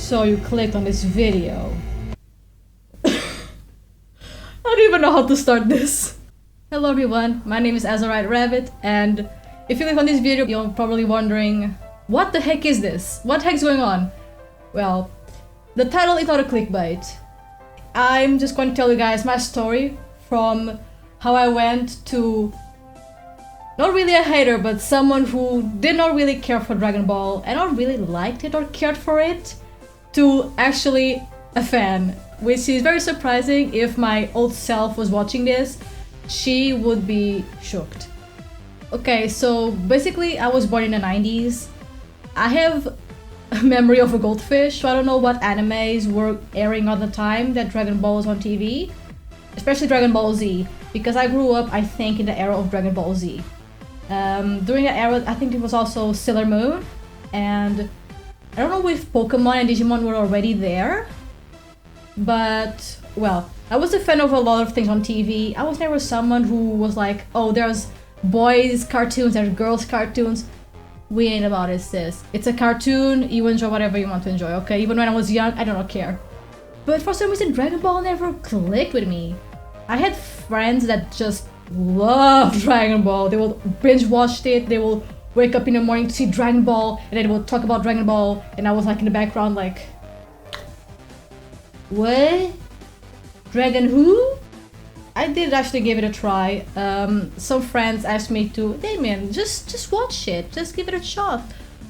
So you clicked on this video. I don't even know how to start this. Hello everyone, my name is AzuriteRabbit, and if you click on this video, you're probably wondering, what the heck is this? What the heck's going on? Well, the title is not a clickbait. I'm just going to tell you guys my story from how I went to not really a hater, but someone who did not really care for Dragon Ball and not really liked it or cared for it, to actually a fan, which is very surprising. If my old self was watching this, she would be shocked. Okay, so basically I was born in the 90s. I have a memory of a goldfish, so I don't know what animes were airing at the time that Dragon Ball was on TV, especially Dragon Ball Z, because I grew up, I think, in the era of Dragon Ball Z. During that era, I think it was also Sailor Moon, and I don't know if Pokemon and Digimon were already there, but, well, I was a fan of a lot of things on TV. I was never someone who was like, oh, there's boys cartoons, there's girls cartoons. We ain't about it, sis. It's a cartoon, you enjoy whatever you want to enjoy, okay? Even when I was young, I don't care. But for some reason, Dragon Ball never clicked with me. I had friends that just loved Dragon Ball. They will binge watch it, they will wake up in the morning to see Dragon Ball, and then they will talk about Dragon Ball, and I was like in the background like, what? Dragon who? I did actually give it a try. Some friends asked me to, hey man, just watch it, just give it a shot.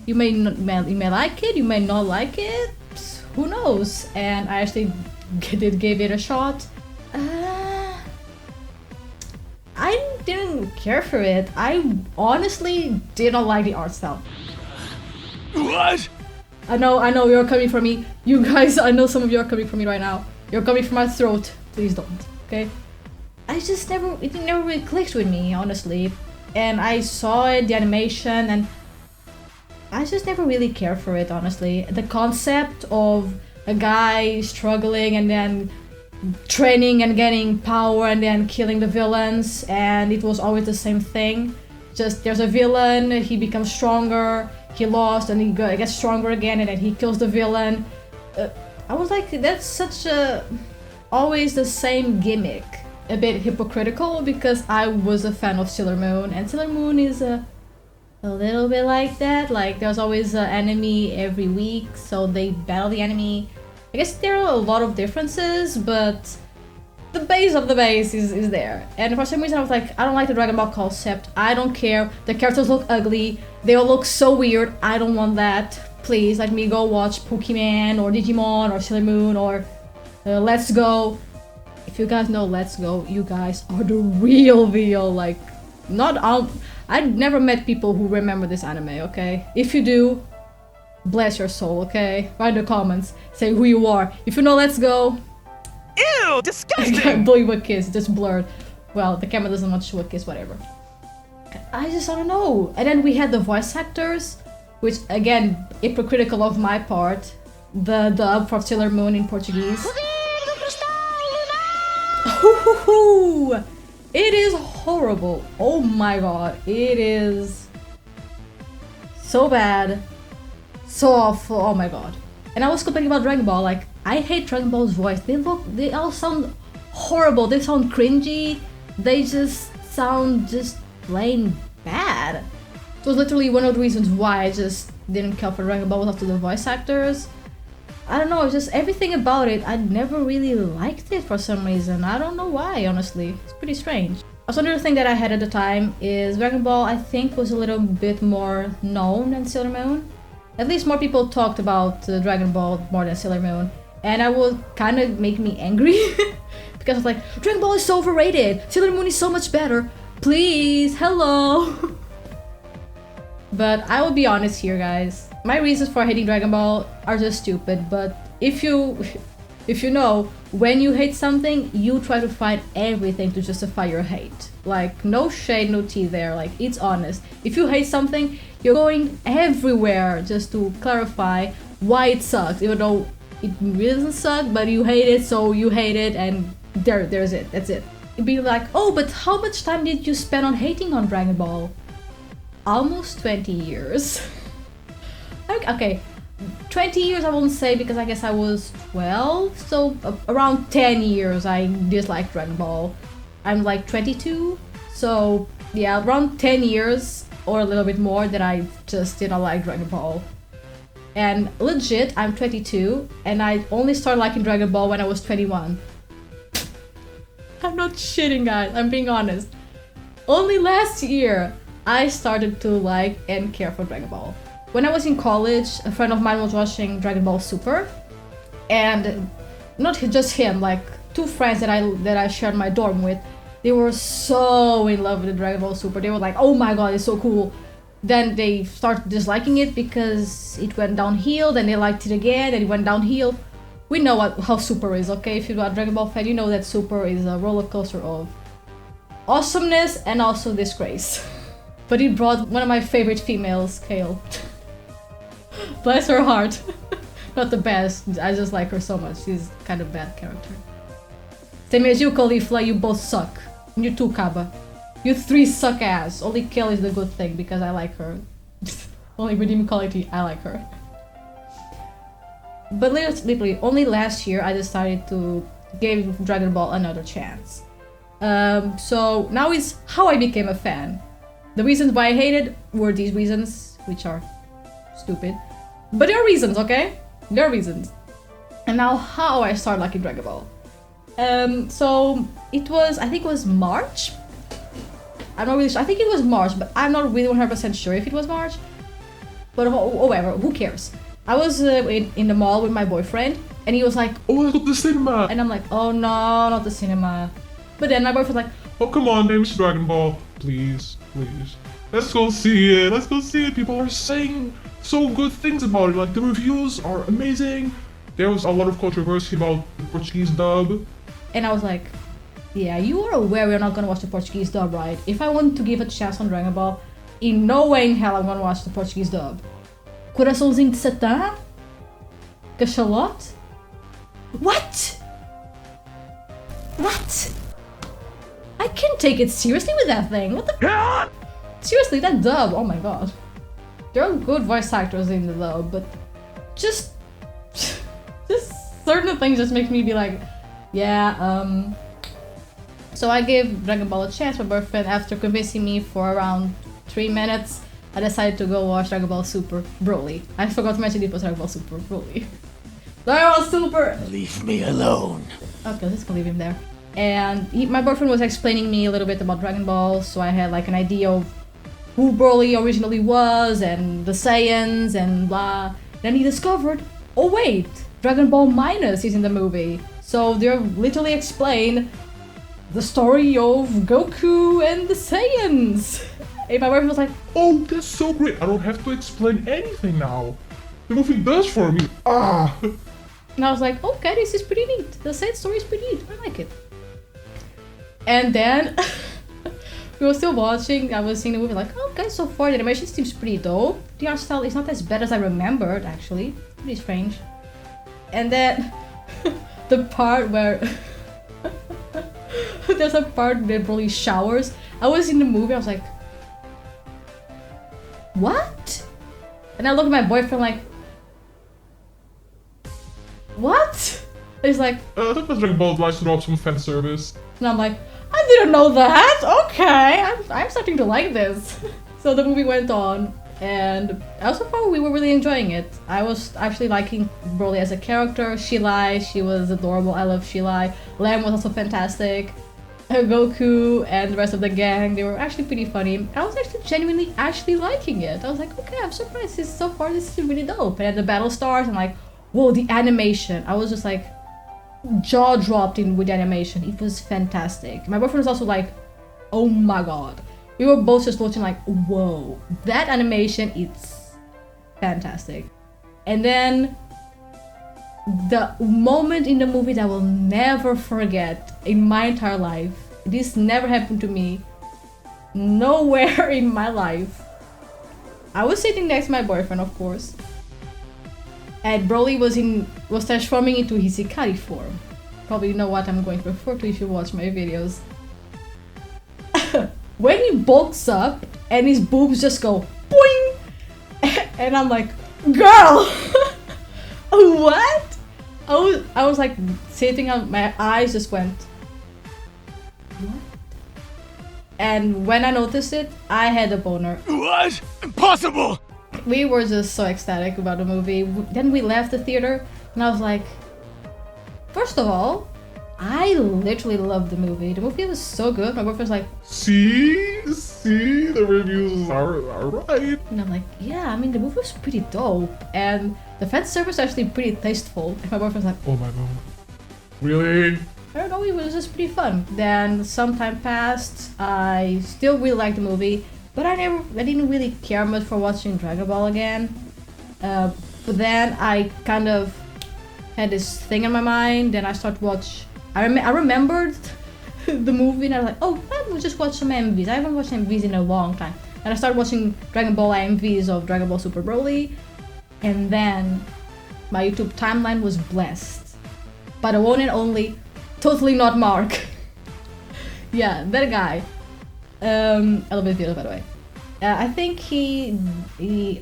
You may like it, you may not like it, who knows? And I actually gave it a shot. I didn't care for it. I honestly didn't like the art style. What? I know you're coming for me. You guys, I know some of you are coming for me right now. You're coming for my throat. Please don't, okay? It never really clicked with me, honestly. And I saw it, the animation, and I just never really cared for it, honestly. The concept of a guy struggling and then training and getting power and then killing the villains, and it was always the same thing. Just there's a villain, he becomes stronger, he lost, and he gets stronger again, and then he kills the villain. I was like, that's such a always the same gimmick. A bit hypocritical, because I was a fan of Sailor Moon, and Sailor Moon is a little bit like that. Like there's always an enemy every week, so they battle the enemy. I guess there are a lot of differences, but the base of the base is there. And for some reason I was like, I don't like the Dragon Ball concept. I don't care. The characters look ugly. They all look so weird. I don't want that. Please let me go watch Pokemon or Digimon or Sailor Moon or Let's Go. If you guys know Let's Go, you guys are the real deal. Like, I've never met people who remember this anime, okay? If you do, bless your soul, okay? Write in the comments, say who you are. If you know Let's Go, Ew, disgusting! I can't believe a kiss, just blurred. Well, the camera doesn't want to show a kiss, whatever. I don't know. And then we had the voice actors, which again, hypocritical of my part. The dub for Sailor Moon in Portuguese. It is horrible. Oh my god, it is so bad, so awful. Oh my god. And I was complaining about Dragon Ball, like, I hate Dragon Ball's voice. They all sound horrible. They sound cringy. They just sound just plain bad. It was literally one of the reasons why I just didn't care for Dragon Ball was after the voice actors. I don't know, just everything about it, I never really liked it for some reason. I don't know why, honestly. It's pretty strange. Also, another thing that I had at the time is Dragon Ball, I think, was a little bit more known than Sailor Moon. At least more people talked about Dragon Ball more than Sailor Moon. And I would kind of make me angry. Because I was like, Dragon Ball is so overrated! Sailor Moon is so much better! Please, hello! But I will be honest here, guys. My reasons for hating Dragon Ball are just stupid, but if you know, when you hate something, you try to find everything to justify your hate. Like, no shade, no tea there, like, it's honest. If you hate something, you're going everywhere just to clarify why it sucks, even though it really doesn't suck, but you hate it, so you hate it, and there's it, that's it. It'd be like, oh, but how much time did you spend on hating on Dragon Ball? Almost 20 years. Okay, 20 years I won't say, because I guess I was 12, so around 10 years I disliked Dragon Ball. I'm like 22, so yeah, around 10 years or a little bit more that I just didn't like Dragon Ball. And legit, I'm 22, and I only started liking Dragon Ball when I was 21. I'm not shitting, guys, I'm being honest. Only last year, I started to like and care for Dragon Ball. When I was in college, a friend of mine was watching Dragon Ball Super, and not just him, like 2 friends that I shared my dorm with, they were so in love with the Dragon Ball Super. They were like, oh my god, it's so cool. Then they started disliking it because it went downhill, then they liked it again, and it went downhill. We know how Super is, okay? If you're a Dragon Ball fan, you know that Super is a roller coaster of awesomeness and also disgrace. But it brought one of my favorite females, Kale. Bless her heart. Not the best, I just like her so much. She's kind of bad character. Same as you, Caulifla, you both suck. And you too, Kaba. You 3 suck ass. Only Kale is the good thing because I like her. Only redeeming quality, I like her. But literally, only last year I decided to give Dragon Ball another chance. So now is how I became a fan. The reasons why I hated were these reasons, which are stupid. But there are reasons, okay? There are reasons. And now how I started liking Dragon Ball. So it was, I think it was March. I'm not really sure. I think it was March, but I'm not really 100% sure if it was March. But whatever, who cares? I was in the mall with my boyfriend, and he was like, oh, let's go to the cinema! And I'm like, oh no, not the cinema. But then my boyfriend was like, oh, come on, name is Dragon Ball. Please, please. Let's go see it. Let's go see it. People are saying so good things about it. Like, the reviews are amazing. There was a lot of controversy about the Portuguese dub. And I was like, yeah, you are aware we're not gonna watch the Portuguese dub, right? If I want to give a chance on Dragon Ball, in no way in hell I'm gonna watch the Portuguese dub. Coraçãozinho de Satã? Cachalote? What? What? I can't take it seriously with that thing. What the? Seriously, that dub, oh my god. There are good voice actors in the dub, but just certain things just make me be like, yeah, So I gave Dragon Ball a chance. My boyfriend, after convincing me for around 3 minutes, I decided to go watch Dragon Ball Super Broly. I forgot to mention it was Dragon Ball Super Broly. Dragon Ball Super! Leave me alone. Okay, let's leave him there. And my boyfriend was explaining me a little bit about Dragon Ball, so I had like an idea of who Broly originally was and the Saiyans and blah. Then he discovered, oh wait, Dragon Ball Minus is in the movie. So they're literally explain the story of Goku and the Saiyans. And my boyfriend was like, oh, that's so great. I don't have to explain anything now. The movie does for me. Ah. And I was like, okay, this is pretty neat. The Saiyan story is pretty neat. I like it. And then we were still watching. I was seeing the movie like, okay, so far the animation seems pretty dope. The art style is not as bad as I remembered, actually. It's pretty strange. And then the part where there's a part where Broly showers. I was in the movie, I was like, what? And I look at my boyfriend like, what? And he's like, I think Dragon Ball likes to drop some fan service. and I'm like, I didn't know that. Okay, I'm starting to like this. So the movie went on, and so far we were really enjoying it. I was actually liking Broly as a character. Shilai, she was adorable. I love Shilai. Lamb was also fantastic. Goku and the rest of the gang, they were actually pretty funny. I was actually genuinely liking it. I was like, okay, I'm surprised. So far this is really dope. And then the battle starts, and like, whoa, the animation. I was just like, jaw dropped in with the animation. It was fantastic. My boyfriend was also like, oh my god. We were both just watching like, whoa, that animation, it's fantastic. And then the moment in the movie that I will never forget in my entire life. This never happened to me nowhere in my life. I was sitting next to my boyfriend, of course, and Broly was transforming into his Hikari form. Probably know what I'm going to refer to if you watch my videos. When he bulks up and his boobs just go boing, and I'm like, girl, What? I was like sitting on my eyes just went. What? And when I noticed it, I had a boner. What? Impossible! We were just so ecstatic about the movie. Then we left the theater, and I was like, first of all, I literally loved the movie. The movie was so good. My boyfriend was like, See, the reviews are right. and I'm like, yeah, I mean, the movie was pretty dope. And the fan service was actually pretty tasteful. And my boyfriend was like, Oh my god. Really? I don't know, it was just pretty fun. Then some time passed. I still really liked the movie, but I didn't really care much for watching Dragon Ball again. But then I kind of had this thing in my mind. Then I started watch. I remembered the movie, and I was like, oh, I will just watch some MVs. I haven't watched MVs in a long time. And I started watching Dragon Ball MVs of Dragon Ball Super Broly, and then my YouTube timeline was blessed by the one and only. Totally not Mark. Yeah, that guy. I love his videos, by the way. I think he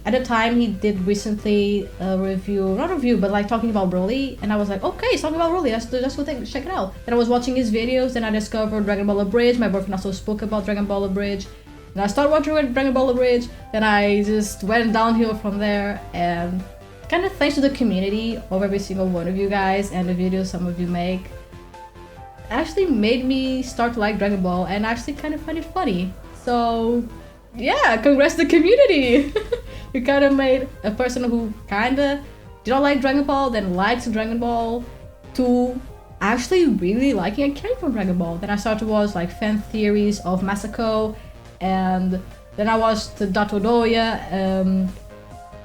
at the time he did recently a review, not review, but like talking about Broly, and I was like, okay, he's talking about Broly. Let's go check it out. Then I was watching his videos, then I discovered Dragon Ball Abridged. My boyfriend also spoke about Dragon Ball Abridged, and I started watching Dragon Ball Abridged. Then I just went downhill from there, and kind of thanks to the community of every single one of you guys and the videos some of you make, actually made me start to like Dragon Ball and actually kind of find it funny. So yeah, congrats to the community. You kind of made a person who kind of didn't like Dragon Ball, then likes Dragon Ball, to actually really liking a character from Dragon Ball. Then I started to watch like fan theories of Masako, and then I watched Dato Doya,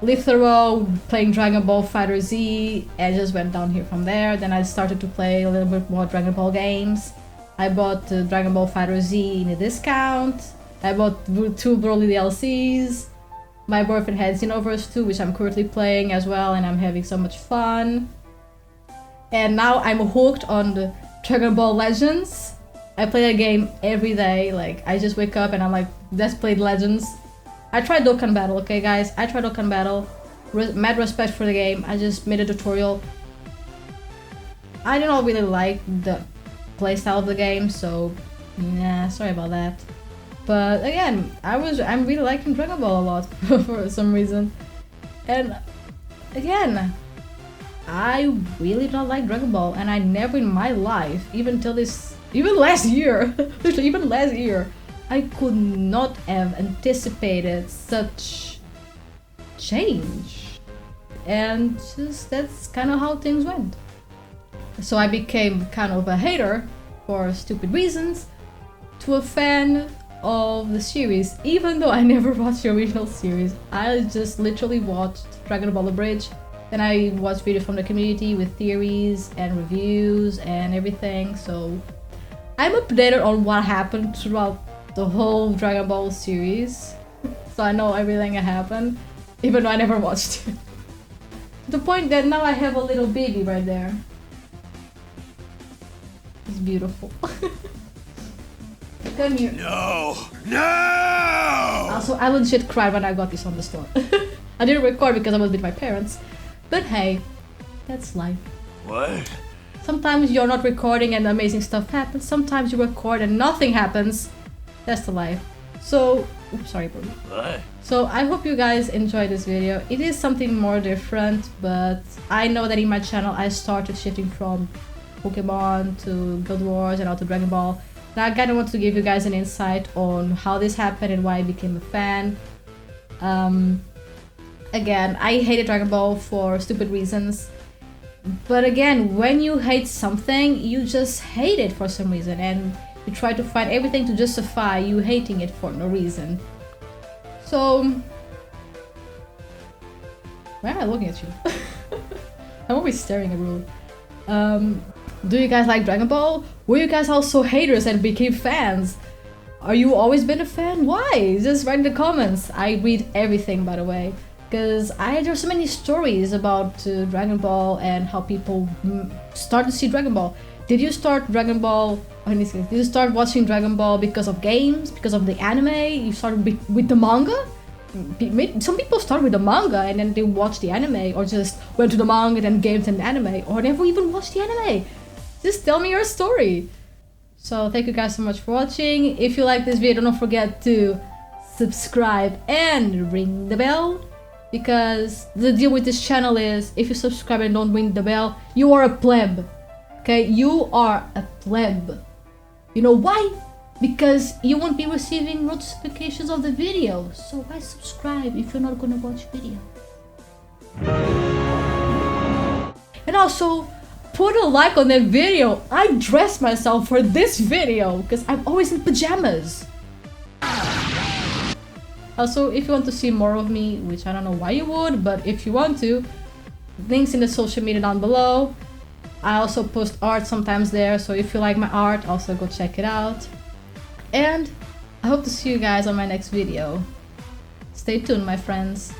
Lithero playing Dragon Ball Fighter Z, and just went down here from there. Then I started to play a little bit more Dragon Ball games. I bought Dragon Ball Fighter Z in a discount. I bought 2 Broly DLCs. My boyfriend had Xenoverse 2, which I'm currently playing as well, and I'm having so much fun. And now I'm hooked on the Dragon Ball Legends. I play a game every day. Like, I just wake up and I'm like, let's play Legends. I tried Dokkan Battle, okay guys? I tried Dokkan Battle. Mad respect for the game. I just made a tutorial. I didn't really like the playstyle of the game, so nah, sorry about that. But again, I'm really liking Dragon Ball a lot for some reason. And again, I really don't like Dragon Ball, and I never in my life, even last year, literally even last year, I could not have anticipated such change. And just that's kind of how things went. So I became kind of a hater for stupid reasons to a fan of the series, even though I never watched the original series. I just literally watched Dragon Ball Abridged, then I watched videos from the community with theories and reviews and everything, so I'm updated on what happened throughout the whole Dragon Ball series. So I know everything that happened, even though I never watched it. To the point that now I have a little baby right there. It's beautiful. Come here. No! No! Also, I legit cried when I got this on the store. I didn't record because I was with my parents. But hey, that's life. What? Sometimes you're not recording and amazing stuff happens. Sometimes you record and nothing happens. That's the life. So, oops, sorry, bro. What? So I hope you guys enjoyed this video. It is something more different, but I know that in my channel I started shifting from Pokemon to Guild Wars and now to Dragon Ball. Now I kind of want to give you guys an insight on how this happened and why I became a fan. Again, I hated Dragon Ball for stupid reasons. But again, when you hate something, you just hate it for some reason, and you try to find everything to justify you hating it for no reason. So, why am I looking at you? I'm always staring at Rule. Do you guys like Dragon Ball? Were you guys also haters and became fans? Are you always been a fan? Why? Just write in the comments. I read everything, by the way. Because there's so many stories about Dragon Ball and how people start to see Dragon Ball. Did you start Dragon Ball, or in this case, did you start watching Dragon Ball because of games, because of the anime? You started with the manga? Some people start with the manga and then they watch the anime, or just went to the manga and then games and anime, or never even watched the anime. Just tell me your story. So thank you guys so much for watching. If you like this video, don't forget to subscribe and ring the bell, because the deal with this channel is if you subscribe and don't ring the bell, you are a pleb. Okay, you are a pleb. You know why? Because you won't be receiving notifications of the video. So why subscribe if you're not gonna watch video? And also, put a like on that video. I dressed myself for this video because I'm always in pajamas. Also, if you want to see more of me, which I don't know why you would, but if you want to, links in the social media down below. I also post art sometimes there, so if you like my art, also go check it out. And I hope to see you guys on my next video. Stay tuned, my friends.